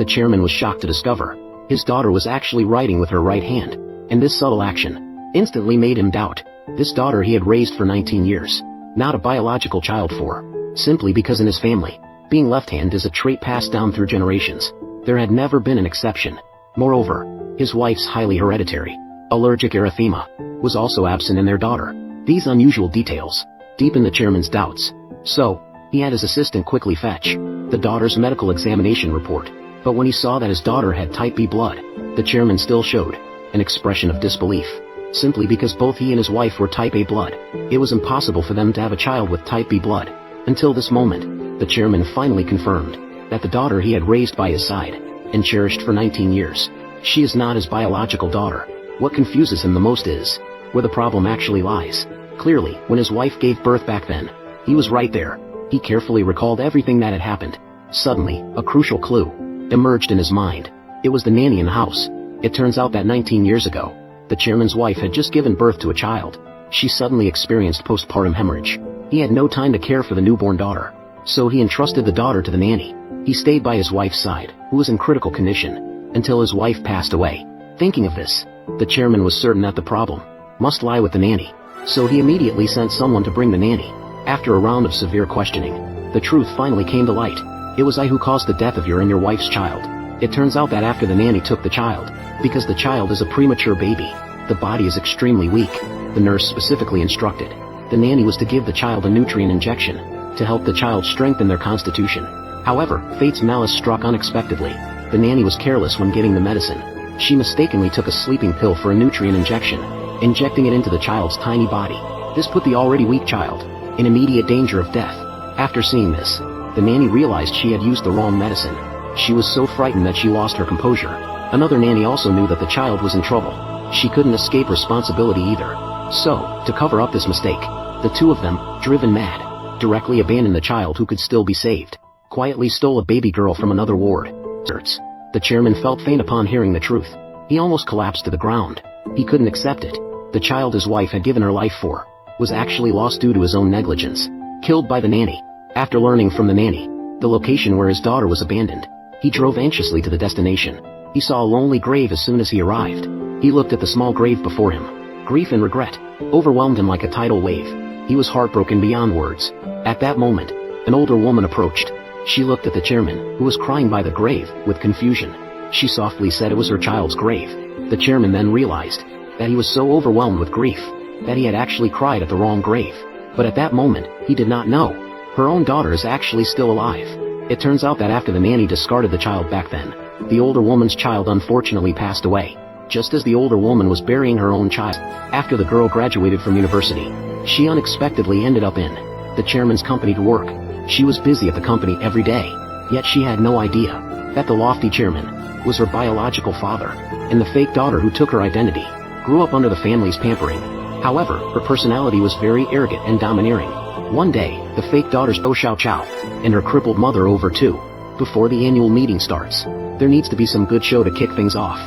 the chairman was shocked to discover his daughter was actually writing with her right hand, and this subtle action instantly made him doubt this daughter he had raised for 19 years, not a biological child for, simply because in his family, being left-handed is a trait passed down through generations. There had never been an exception. Moreover, his wife's highly hereditary, allergic erythema, was also absent in their daughter. These unusual details deepened the chairman's doubts. So, he had his assistant quickly fetch the daughter's medical examination report. But when he saw that his daughter had type B blood, the chairman still showed an expression of disbelief. Simply because both he and his wife were type A blood, it was impossible for them to have a child with type B blood. Until this moment, the chairman finally confirmed that the daughter he had raised by his side and cherished for 19 years, she is not his biological daughter. What confuses him the most is where the problem actually lies. Clearly, when his wife gave birth back then, he was right there. He carefully recalled everything that had happened. Suddenly, a crucial clue emerged in his mind. It was the nanny in the house. It turns out that 19 years ago, the chairman's wife had just given birth to a child. She suddenly experienced postpartum hemorrhage. He had no time to care for the newborn daughter, so he entrusted the daughter to the nanny. He stayed by his wife's side, who was in critical condition, until his wife passed away. Thinking of this, the chairman was certain that the problem must lie with the nanny, so he immediately sent someone to bring the nanny. After a round of severe questioning, the truth finally came to light. It was I who caused the death of your and your wife's child. It turns out that after the nanny took the child, because the child is a premature baby, the body is extremely weak, the nurse specifically instructed the nanny was to give the child a nutrient injection to help the child strengthen their constitution. However, fate's malice struck unexpectedly. The nanny was careless when getting the medicine. She mistakenly took a sleeping pill for a nutrient injection, injecting it into the child's tiny body. This put the already weak child in immediate danger of death. After seeing this, the nanny realized she had used the wrong medicine. She was so frightened that she lost her composure. Another nanny also knew that the child was in trouble. She couldn't escape responsibility either. So, to cover up this mistake, the two of them, driven mad, directly abandoned the child who could still be saved, quietly stole a baby girl from another ward. The chairman felt faint upon hearing the truth. He almost collapsed to the ground. He couldn't accept it. The child his wife had given her life for was actually lost due to his own negligence, killed by the nanny. After learning from the nanny the location where his daughter was abandoned, he drove anxiously to the destination. He saw a lonely grave as soon as he arrived. He looked at the small grave before him. Grief and regret overwhelmed him like a tidal wave. He was heartbroken beyond words. At that moment, an older woman approached. She looked at the chairman, who was crying by the grave, with confusion. She softly said it was her child's grave. The chairman then realized that he was so overwhelmed with grief that he had actually cried at the wrong grave. But at that moment, he did not know her own daughter is actually still alive. It turns out that after the nanny discarded the child back then, the older woman's child unfortunately passed away, just as the older woman was burying her own child. After the girl graduated from university, she unexpectedly ended up in the chairman's company to work. She was busy at the company every day, yet she had no idea that the lofty chairman was her biological father, and the fake daughter who took her identity grew up under the family's pampering. However, her personality was very arrogant and domineering. One day, the fake daughter's "Oh chow chow" and her crippled mother over too. Before the annual meeting starts, there needs to be some good show to kick things off.